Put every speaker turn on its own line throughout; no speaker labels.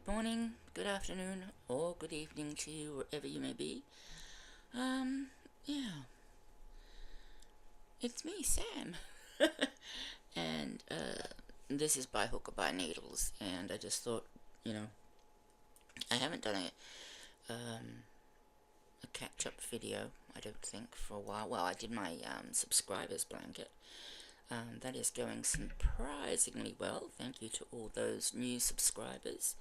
Good morning, good afternoon, or good evening to you, wherever you may be. Yeah, it's me, Sam. And, this is By Hook or By Needles, and I just thought, you know, I haven't done a catch-up video, I don't think, for a while. Well, I did my, subscribers blanket. That is going surprisingly well. Thank you to all those new subscribers.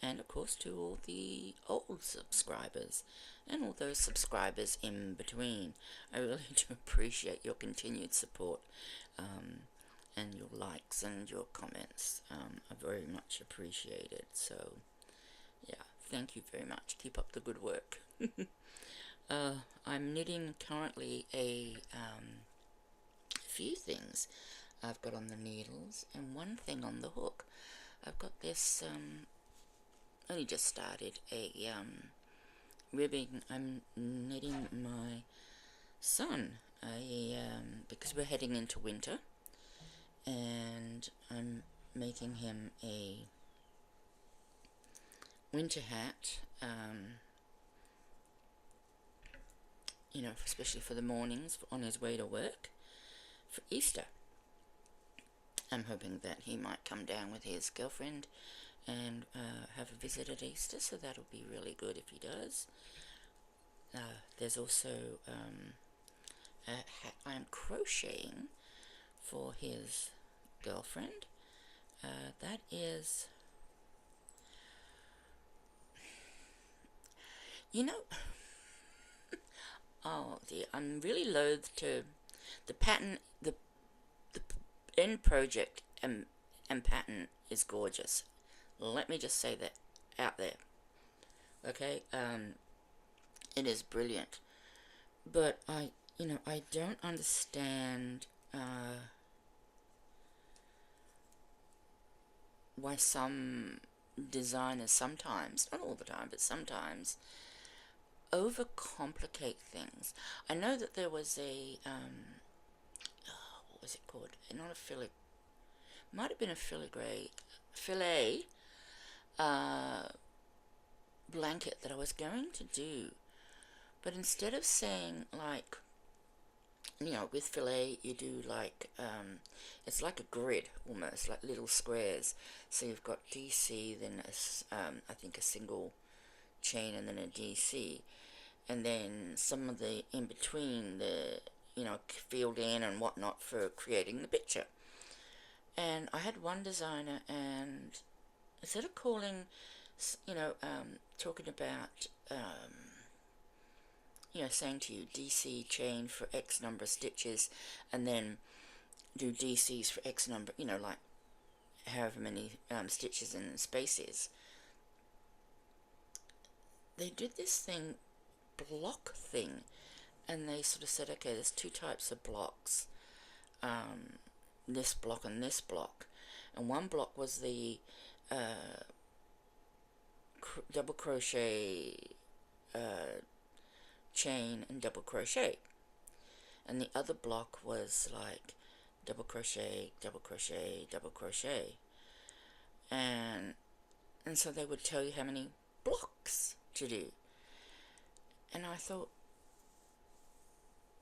And of course to all the old subscribers and all those subscribers in between. I really do appreciate your continued support, and your likes and your comments are very much appreciated. So yeah, thank you very much. Keep up the good work. I'm knitting currently a few things I've got on the needles and one thing on the hook. I've got this only just started a ribbing. I'm knitting my son because we're heading into winter, and I'm making him a winter hat, you know, especially for the mornings on his way to work for Easter. I'm hoping that he might come down with his girlfriend and have a visit at Easter, so that'll be really good if he does. There's also a hat I'm crocheting for his girlfriend. That is, you know, oh dear, I'm really loath to, the pattern, the end project and pattern is gorgeous. Let me just say that out there. Okay, it is brilliant, but I don't understand why some designers sometimes, not all the time, but sometimes overcomplicate things. I know that there was a what was it called? Not a filigree, might have been a filet blanket that I was going to do, but instead of saying, like, you know, with filet you do like it's like a grid almost, like little squares. So you've got DC, then I think a single chain, and then a DC, and then some of the in between, the, you know, filled in and whatnot for creating the picture. And I had one designer, and instead of calling, you know, talking about, you know, saying to you DC chain for X number of stitches, and then do DCs for X number, you know, like however many stitches and spaces, they did this block thing, and they sort of said, okay, there's two types of blocks, this block and this block, and one block was the double crochet, chain and double crochet, and the other block was like double crochet, double crochet, double crochet, and so they would tell you how many blocks to do. And I thought,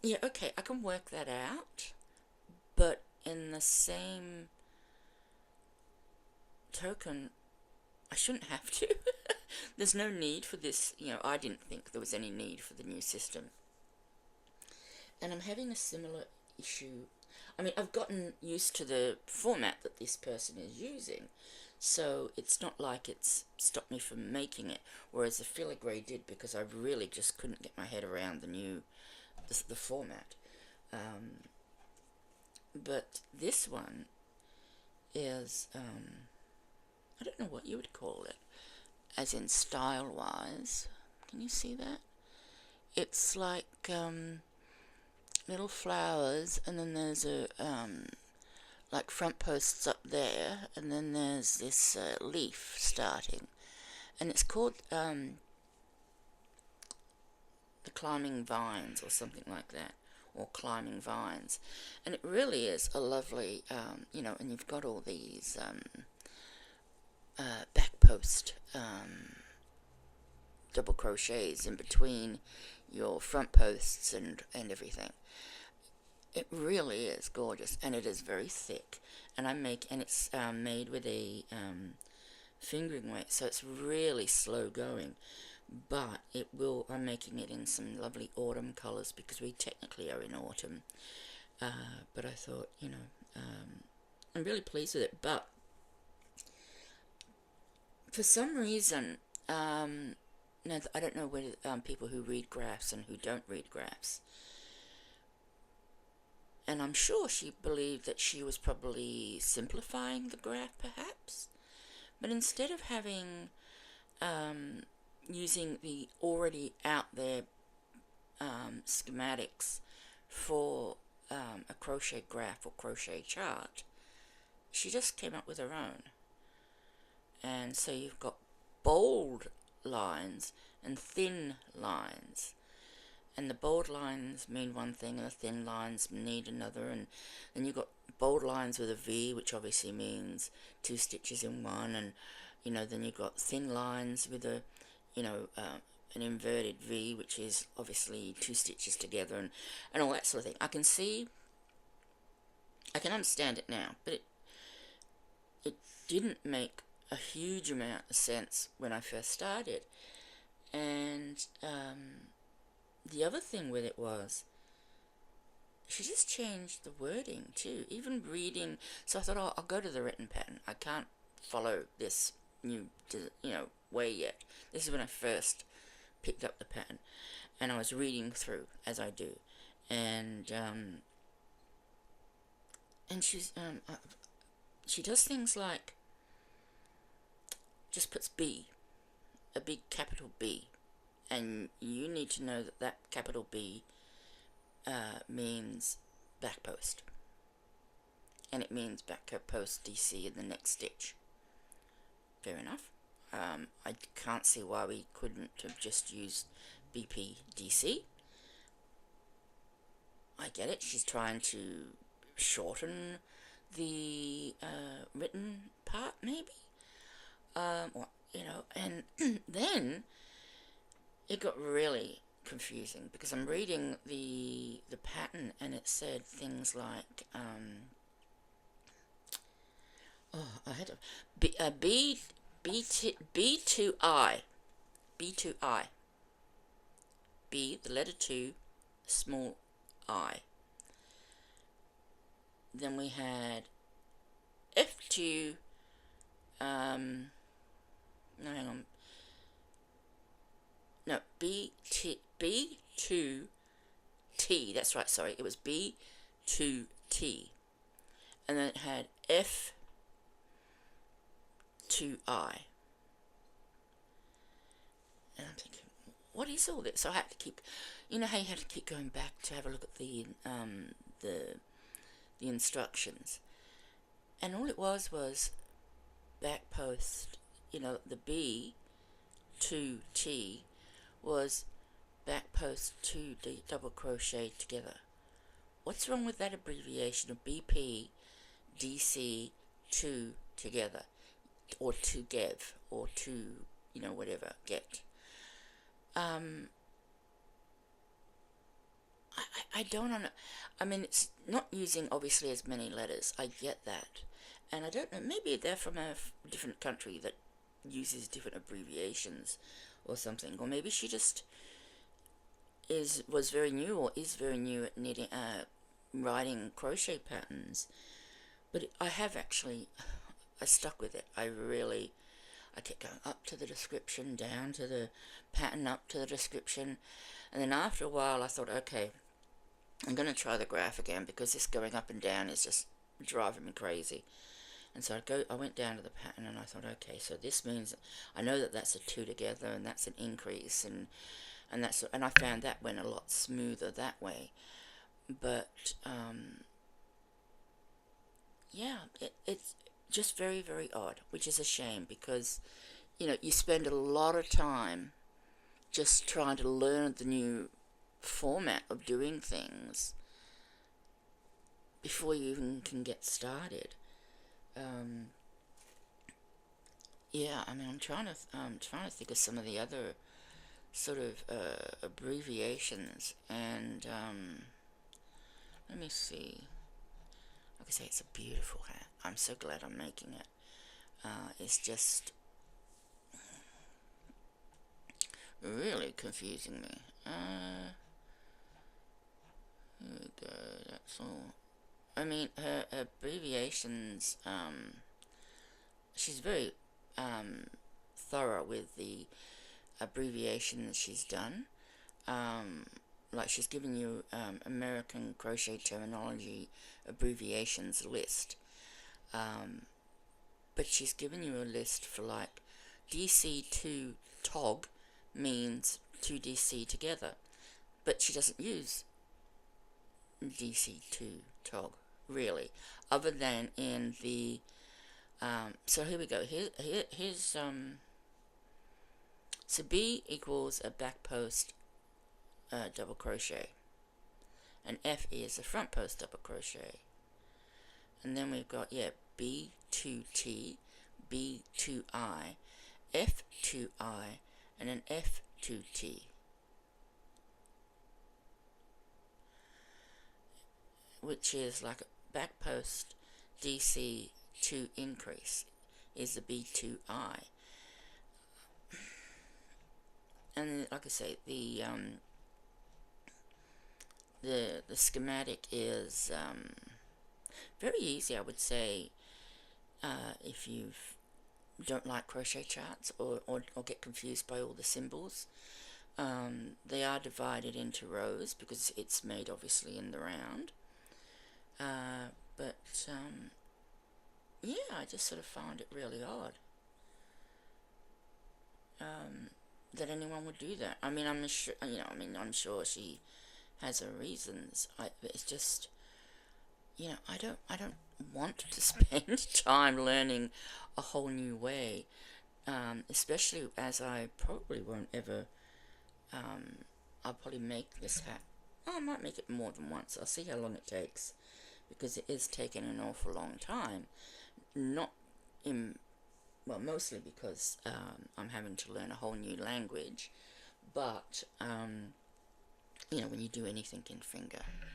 yeah, okay, I can work that out, but in the same token, I shouldn't have to. There's no need for this, you know, I didn't think there was any need for the new system. And I'm having a similar issue. I mean, I've gotten used to the format that this person is using, so it's not like it's stopped me from making it, whereas the filigree did, because I really just couldn't get my head around the format. But this one is, I don't know what you would call it, as in style-wise. Can you see that? It's like little flowers, and then there's a like front posts up there, and then there's this leaf starting, and it's called the climbing vines or something like that, or climbing vines, and it really is a lovely, you know, and you've got all these back post double crochets in between your front posts and everything. It really is gorgeous, and it is very thick. And it's made with a fingering weight, so it's really slow going. But I'm making it in some lovely autumn colours because we technically are in autumn. But I thought, I'm really pleased with it. But for some reason, now I don't know whether people who read graphs and who don't read graphs, and I'm sure she believed that she was probably simplifying the graph, perhaps. But instead of having using the already out there schematics for a crochet graph or crochet chart, she just came up with her own. And so you've got bold lines and thin lines, and the bold lines mean one thing and the thin lines need another, and then you've got bold lines with a V, which obviously means 2 stitches in one, and then you've got thin lines with a an inverted V, which is obviously 2 stitches together, and all that sort of thing. I can understand it now, but it didn't make a huge amount of sense when I first started. And the other thing with it was she just changed the wording too, even reading. So I thought, I'll go to the written pattern. I can't follow this new way yet. This is when I first picked up the pattern, and I was reading through as I do, and she does things like just puts B, a big capital B, and you need to know that capital B means back post, and it means back post DC in the next stitch. Fair enough. I can't see why we couldn't have just used BP DC. I get it, she's trying to shorten the written part, maybe. And then it got really confusing because I'm reading the pattern, and it said things like I had to B2I, B, the letter 2, small I. Then we had F2, no, hang on, no, B2T, that's right, sorry, it was B2T, and then it had F2I, and I'm thinking, what is all this? So I had to keep, how you had to keep going back to have a look at the instructions, and all it was back post, the B 2T was back post 2 double crochet together. What's wrong with that abbreviation of BP DC 2 together, or 2 GEV, or 2 whatever, get? I don't know. I mean, it's not using obviously as many letters. I get that, and I don't know. Maybe they're from a different country that uses different abbreviations or something, or maybe she just was very new or is very new at knitting, writing crochet patterns. But I stuck with it. I kept going up to the description, down to the pattern, up to the description, and then after a while I thought, okay, I'm going to try the graph again because this going up and down is just driving me crazy. And so I went down to the pattern and I thought, okay, so this means I know that that's a 2 together and that's an increase, and I found that went a lot smoother that way. But yeah, it's just very, very odd, which is a shame because you spend a lot of time just trying to learn the new format of doing things before you even can get started. yeah, I mean, I'm trying to think of some of the other sort of abbreviations, and let me see. Like I say, it's a beautiful hat. I'm so glad I'm making it. It's just really confusing me. Here we go. That's all. I mean, her abbreviations. She's very thorough with the abbreviations she's done. Um, like she's given you American crochet terminology abbreviations list. Um, but she's given you a list for like DC2 TOG means 2DC together, but she doesn't use DC2 TOG really, other than in the so here we go. Here's so B equals a back post double crochet, and F is a front post double crochet, and then we've got B2T, B2I, F2I, and an F2T, which is like a back post DC2 increase is the B2I. And like I say, the schematic is very easy, I would say, if you don't like crochet charts or get confused by all the symbols. They are divided into rows because it's made obviously in the round. But yeah, I just sort of found it really odd that anyone would do that. I mean, I'm sure, I'm sure she has her reasons. It's just, I don't want to spend time learning a whole new way, especially as I probably won't ever. I'll probably make this hat. Oh, I might make it more than once. I'll see how long it takes, because it is taking an awful long time. Not in, well, mostly because I'm having to learn a whole new language, but when you do anything in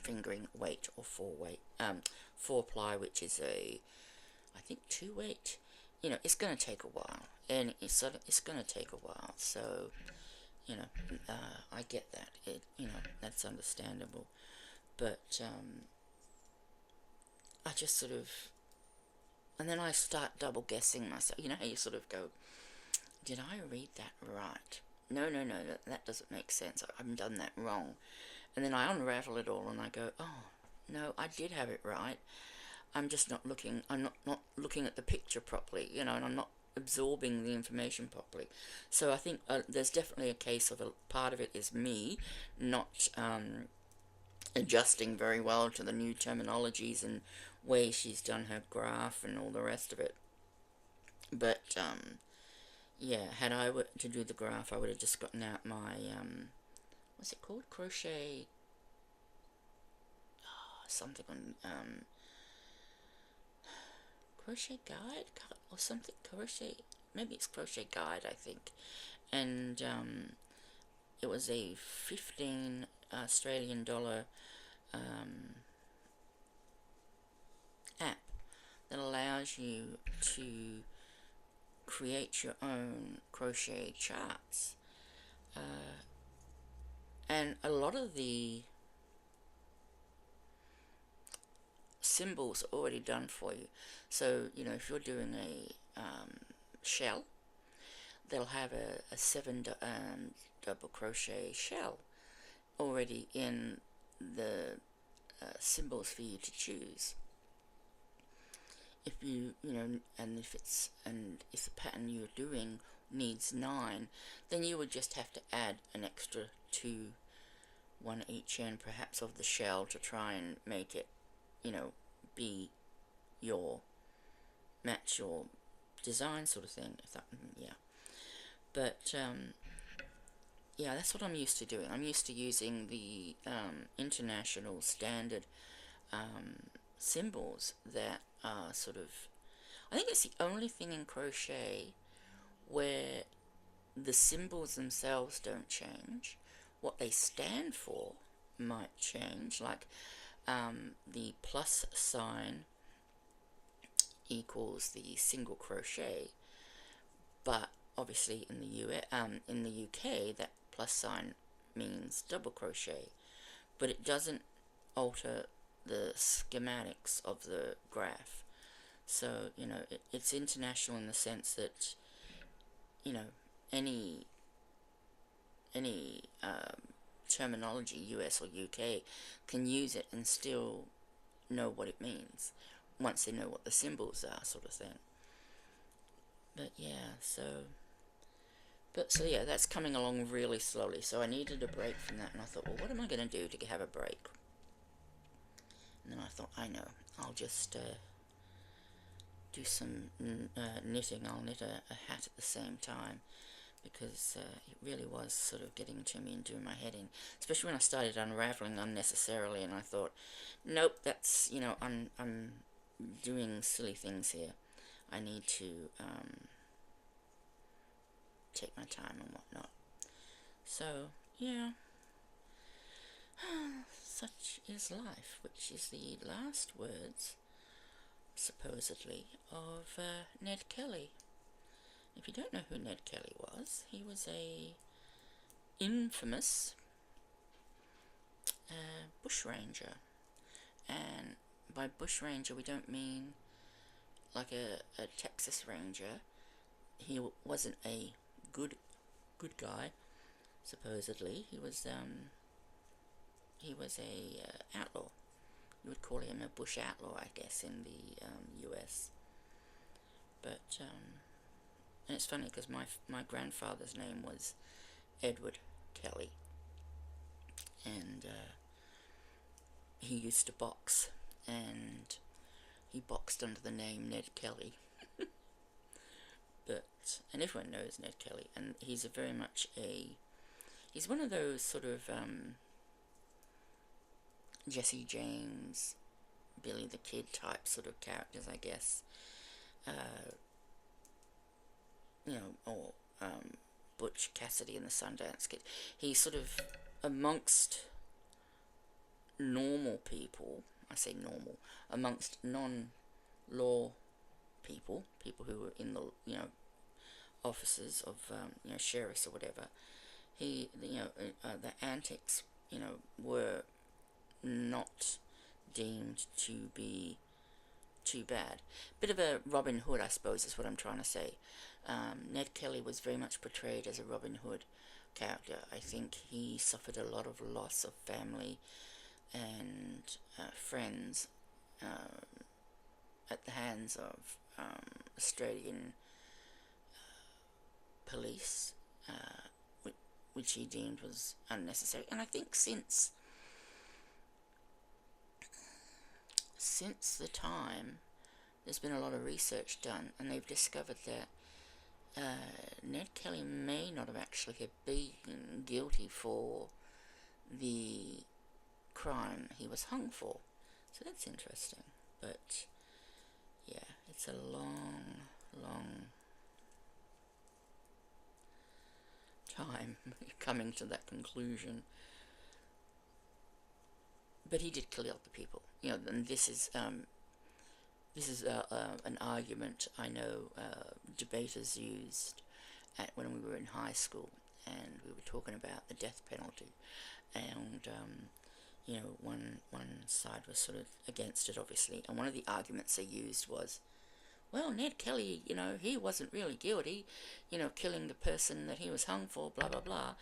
fingering weight or four ply, which is I think 2-weight, it's going to take a while, and it's going to take a while. So, I get that. That's understandable, but I just sort of, and then I start double guessing myself. You know how you sort of go, did I read that right? No, that doesn't make sense. I've done that wrong. And then I unravel it all and I go, oh, no, I did have it right. I'm just not looking, I'm not looking at the picture properly, and I'm not absorbing the information properly. So I think there's definitely a case of a part of it is me not adjusting very well to the new terminologies and way she's done her graph and all the rest of it. But yeah, had I were to do the graph, I would have just gotten out my what's it called? Crochet something on crochet guide or something. Maybe it's crochet guide, I think. And it was a 15 Australian dollar app that allows you to create your own crochet charts, and a lot of the symbols are already done for you. So if you're doing a shell, they'll have a 7 double crochet shell already in the symbols for you to choose. If and if the pattern you're doing needs 9, then you would just have to add an extra 2, one each end perhaps of the shell, to try and make it be match your design sort of thing. Yeah. But yeah, that's what I'm used to doing. I'm used to using the international standard symbols that are sort of, I think it's the only thing in crochet where the symbols themselves don't change. What they stand for might change, like the plus sign equals the single crochet, but obviously in in the UK, that plus sign means double crochet, but it doesn't alter the schematics of the graph. So, it's international in the sense that, any terminology, US or UK, can use it and still know what it means once they know what the symbols are, sort of thing. But yeah, so yeah, that's coming along really slowly. So I needed a break from that, and I thought, well, what am I going to do to have a break? And then I thought, I know, I'll just do some knitting. I'll knit a hat at the same time, because it really was sort of getting to me and doing my head in, especially when I started unraveling unnecessarily, and I thought, nope, that's, I'm doing silly things here. I need to take my time and whatnot. So, yeah, such is life, which is the last words, supposedly, of Ned Kelly. If you don't know who Ned Kelly was, he was a infamous bushranger. And by bushranger, we don't mean like a Texas Ranger. He wasn't a good guy. Supposedly, he was a outlaw. You would call him a bush outlaw, I guess, in the US. But and it's funny because my grandfather's name was Edward Kelly, and he used to box, and he boxed under the name Ned Kelly. And everyone knows Ned Kelly, and he's he's one of those sort of Jesse James, Billy the Kid type sort of characters, I guess. Or Butch Cassidy and the Sundance Kid. He's sort of amongst normal people, I say normal, amongst non-law people who were in the, offices of, sheriffs or whatever. The antics, were not deemed to be too bad. Bit of a Robin Hood, I suppose, is what I'm trying to say. Ned Kelly was very much portrayed as a Robin Hood character. I think he suffered a lot of loss of family and friends at the hands of Australian police, which he deemed was unnecessary. And I think since the time, there's been a lot of research done, and they've discovered that Ned Kelly may not have actually been guilty for the crime he was hung for. So that's interesting. But yeah, it's a long time coming to that conclusion. But he did kill other people, and this is an argument I know debaters used when we were in high school, and we were talking about the death penalty, and one side was sort of against it, obviously, and one of the arguments they used was, well, Ned Kelly, he wasn't really guilty, killing the person that he was hung for, blah blah blah.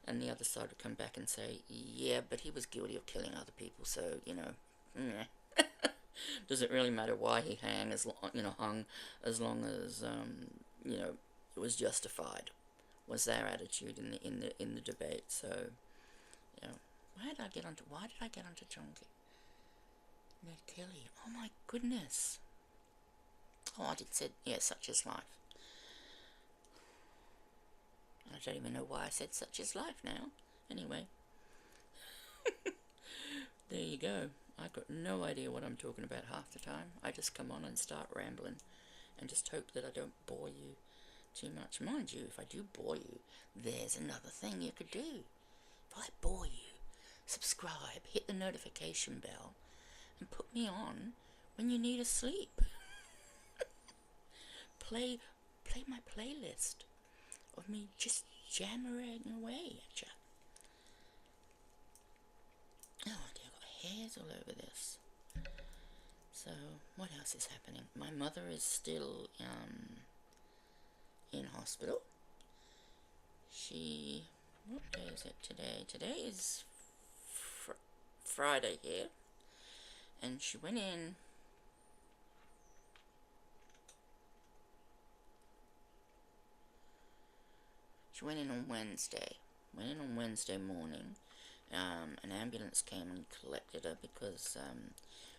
And the other side would come back and say, yeah, but he was guilty of killing other people, so, does it really matter why he hung as long as it was justified? Was their attitude in the debate. So, why did I get onto John Ned Kelly? Oh my goodness. Oh, I did said, yeah, such is life. I don't even know why I said such is life now. Anyway. There you go. I've got no idea what I'm talking about half the time. I just come on and start rambling and just hope that I don't bore you too much. Mind you, if I do bore you, there's another thing you could do. If I bore you, subscribe, hit the notification bell, and put me on when you need a sleep. Play my playlist of me just jammering away at you. Oh dear, I've got hairs all over this. So, what else is happening? My mother is still in hospital. What day is it today? Today is Friday here. And she went in on Wednesday. Went in on Wednesday morning. An ambulance came and collected her because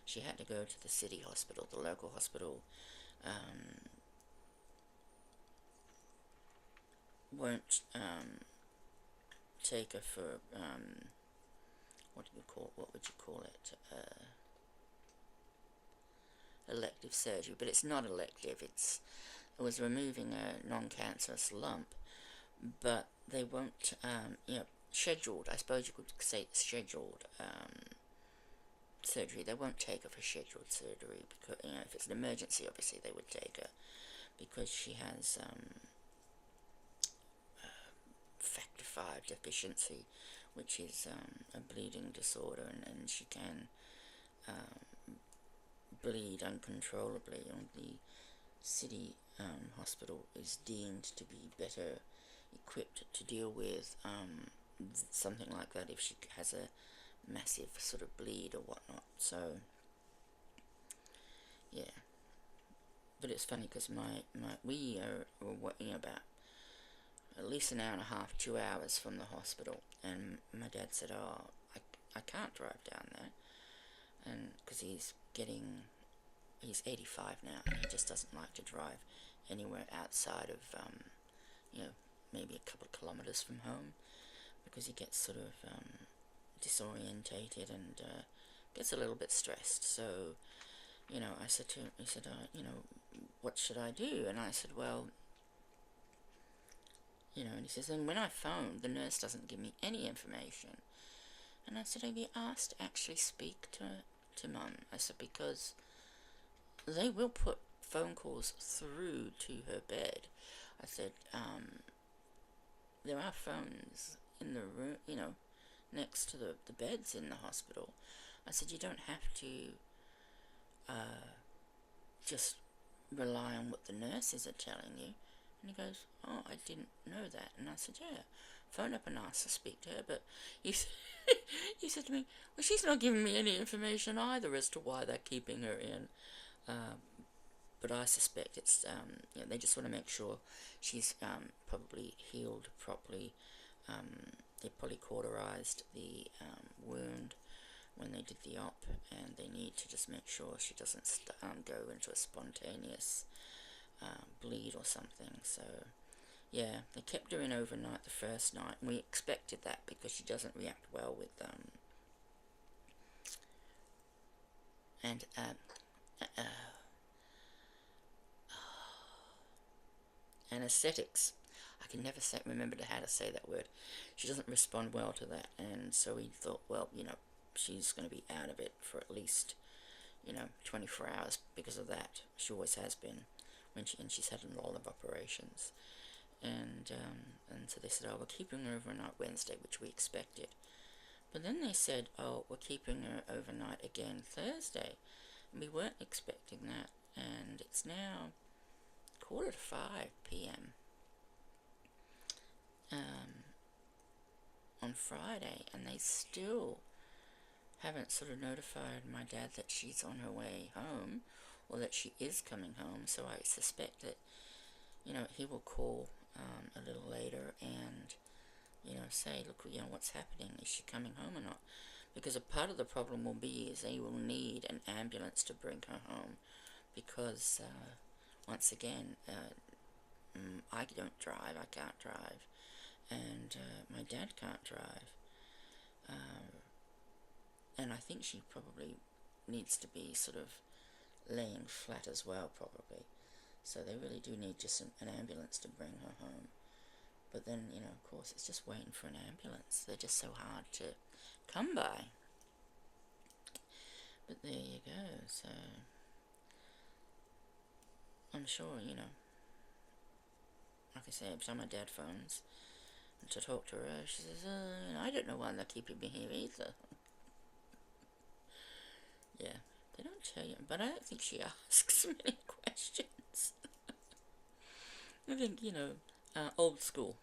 she had to go to the city hospital, the local hospital. Won't take her for what would you call it? Elective surgery, but it's not elective. It was removing a non-cancerous lump, but they won't, scheduled. I suppose you could say it's scheduled surgery. They won't take her for scheduled surgery because if it's an emergency, obviously they would take her because she has factor 5 deficiency, which is a bleeding disorder, and she can bleed uncontrollably. And the city hospital is deemed to be better equipped to deal with something like that if she has a massive sort of bleed or whatnot. So yeah, but it's funny because we are about at least an hour and a half, 2 hours from the hospital, and my dad said, "Oh, I can't drive down there," and because he's 85 now, and he just doesn't like to drive anywhere outside of maybe a couple of kilometers from home, because he gets sort of disorientated and gets a little bit stressed. So I said to him, he said, what should I do? And I said, well, and he says, and when I phoned, the nurse doesn't give me any information. And I said, have you asked to actually speak to Mum? I said, because they will put phone calls through to her bed. I said, there are phones in the room, next to the beds in the hospital. I said, you don't have to just rely on what the nurses are telling you. And he goes, oh, I didn't know that. And I said, yeah, phone up and ask to speak to her. But he said to me, well, she's not giving me any information either as to why they're keeping her in. But I suspect it's, they just want to make sure she's probably healed properly. They probably cauterized the wound when they did the op, and they need to just make sure she doesn't go into a spontaneous bleed or something. So yeah, they kept her in overnight the first night, and we expected that because she doesn't react well with anesthetics. I can never remember how to say that word. She doesn't respond well to that, and so we thought, well, she's going to be out of it for at least 24 hours because of that. She always has been, and she's had a lot of operations. And so they said, oh, we're keeping her overnight Wednesday, which we expected. But then they said, oh, we're keeping her overnight again Thursday. And we weren't expecting that, and it's now 4:45 p.m. On Friday, and they still haven't sort of notified my dad that she's on her way home, or that she is coming home. So I suspect that he will call a little later and say, look, what's happening, is she coming home or not? Because a part of the problem will be is they will need an ambulance to bring her home, because once again, I don't drive, I can't drive, and my dad can't drive, and I think she probably needs to be sort of laying flat as well, probably. So they really do need just an ambulance to bring her home. But then, you know, of course, it's just waiting for an ambulance. They're just so hard to come by. But there you go. So I'm sure, you know, like I say, every time my dad phones to talk to her, she says, I don't know why they're keeping me here either. Yeah, they don't tell you, but I don't think she asks many questions. I think, you know, old school.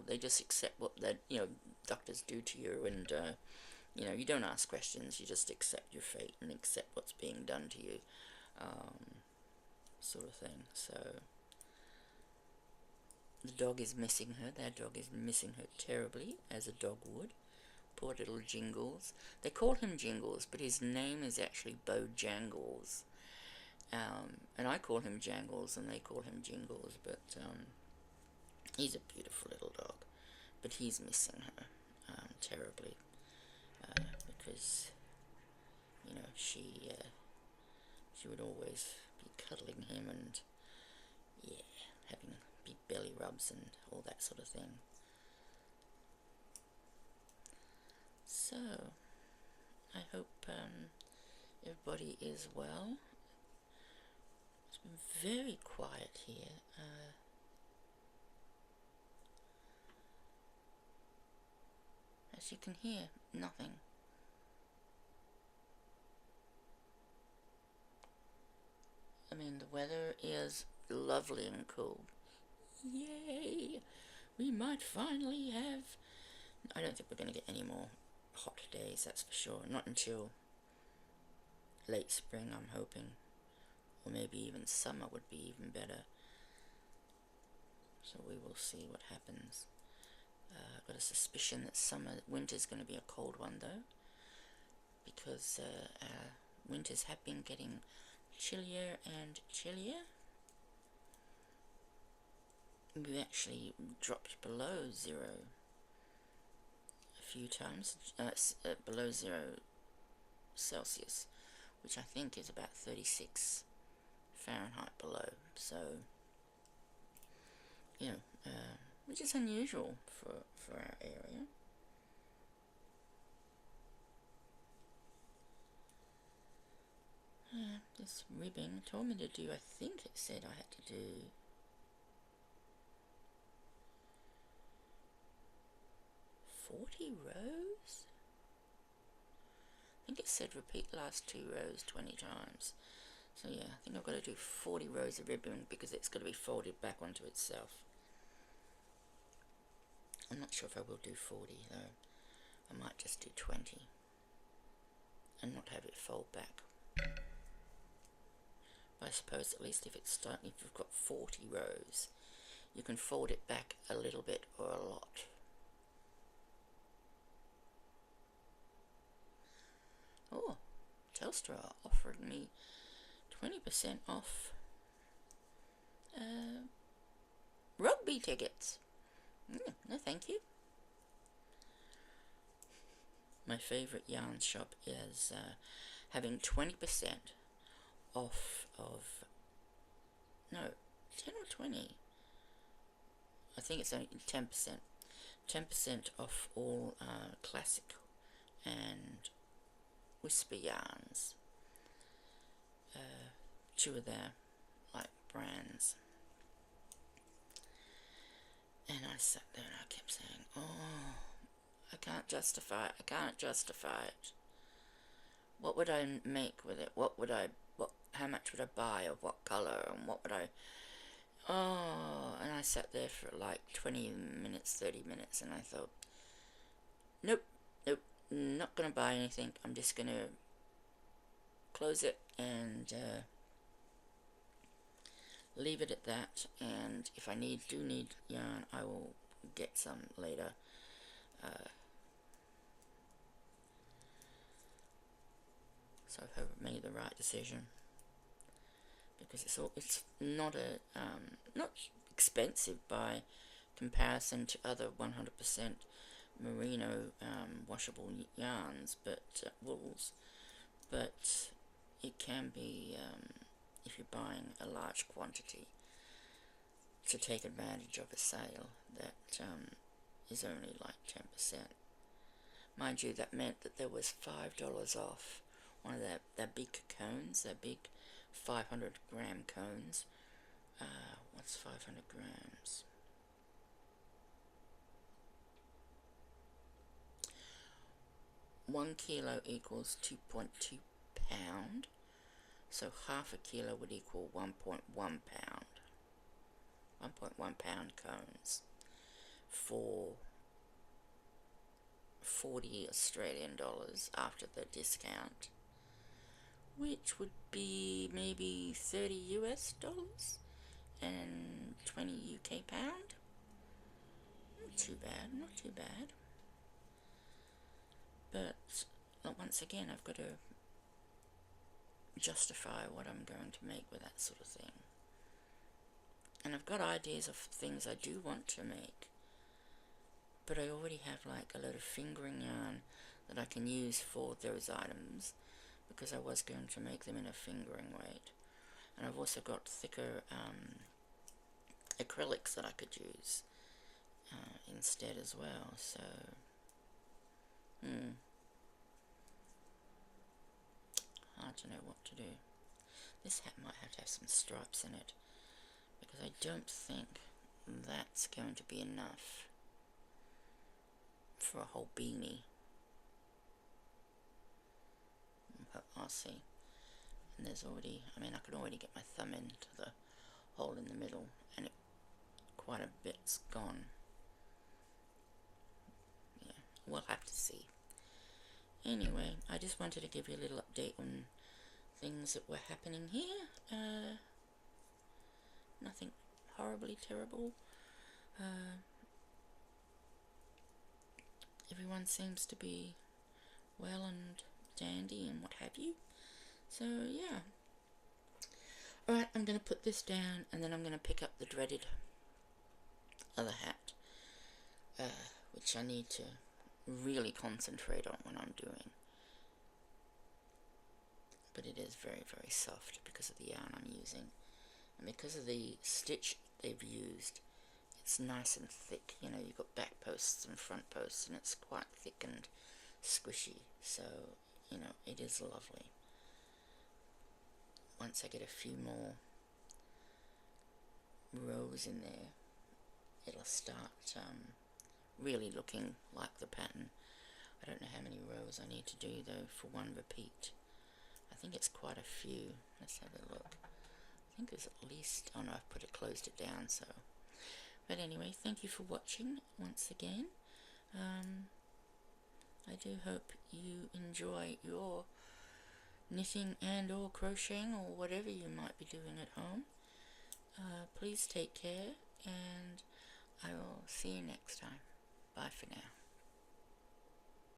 They just accept what the, you know, doctors do to you, and, you know, you don't ask questions, you just accept your fate and accept what's being done to you, sort of thing. So the dog is missing her. That dog is missing her terribly, as a dog would. Poor little Jingles. They call him Jingles, but his name is actually Bojangles. And I call him Jangles, and they call him Jingles, but he's a beautiful little dog. But he's missing her terribly, because, you know, she would always be cuddling him and, yeah, having big belly rubs and all that sort of thing. So, I hope everybody is well. It's been very quiet here. As you can hear, nothing. I mean, the weather is lovely and cool. Yay! We might finally have... I don't think we're going to get any more hot days, that's for sure. Not until late spring, I'm hoping. Or maybe even summer would be even better. So we will see what happens. I've got a suspicion that winter's going to be a cold one, though. Because winters have been getting chillier and chillier. We actually dropped below 0 a few times, below 0 Celsius, which I think is about 36 Fahrenheit below, so, you know, which is unusual for our area. This ribbing told me to do, I think it said I had to do 40 rows? I think it said repeat last 2 rows 20 times. So yeah, I think I've got to do 40 rows of ribbon because it's got to be folded back onto itself. I'm not sure if I will do 40 though. I might just do 20 and not have it fold back. But I suppose at least if you've got 40 rows, you can fold it back a little bit or a lot. Oh, Telstra are offering me 20% off rugby tickets. No thank you. My favourite yarn shop is having 20% off of, no, 10 or 20. I think it's only 10%. 10% off all classic and whisper yarns. 2 of their like brands. And I sat there and I kept saying, oh, I can't justify it. What would I make with it? How much would I buy of what colour and what would I... Oh, and I sat there for like 20 minutes, 30 minutes, and I thought, nope, not going to buy anything. I'm just going to close it and leave it at that, and if I do need yarn, I will get some later. So I hope I made the right decision, because it's not not expensive by comparison to other 100% merino washable yarns, but wools, but it can be if you're buying a large quantity, to take advantage of a sale that is only like 10%. Mind you, that meant that there was $5 off one of their big cones, their big 500-gram cones. What's 500 grams? One kilo equals 2.2 pound, so half a kilo would equal 1.1 pound. 1.1 pound cones for 40 Australian dollars after the discount, which would be maybe 30 US dollars and 20 UK pound. Not too bad, not too bad. But once again, I've got to justify what I'm going to make with that sort of thing. And I've got ideas of things I do want to make, but I already have like a lot of fingering yarn that I can use for those items, because I was going to make them in a fingering weight. And I've also got thicker acrylics that I could use instead as well, so hard to know what to do. This hat might have to have some stripes in it, because I don't think that's going to be enough for a whole beanie. But I'll see. And there's already, I mean, I can already get my thumb into the hole in the middle, and quite a bit's gone. Yeah, we'll have to see. Anyway, I just wanted to give you a little update on things that were happening here. Nothing horribly terrible. Everyone seems to be well and dandy and what have you. So yeah. Alright, I'm going to put this down, and then I'm going to pick up the dreaded other hat, which I need to really concentrate on when I'm doing. But it is very, very soft because of the yarn I'm using. And because of the stitch they've used, it's nice and thick. You know, you've got back posts and front posts, and it's quite thick and squishy. So, you know, it is lovely. Once I get a few more rows in there, it'll start really looking like the pattern. I don't know how many rows I need to do though for one repeat. I think it's quite a few. Let's have a look. I think there's at least, oh no, I've closed it down, so. But anyway, thank you for watching once again. I do hope you enjoy your knitting and or crocheting or whatever you might be doing at home. Please take care, and I will see you next time. Bye for now.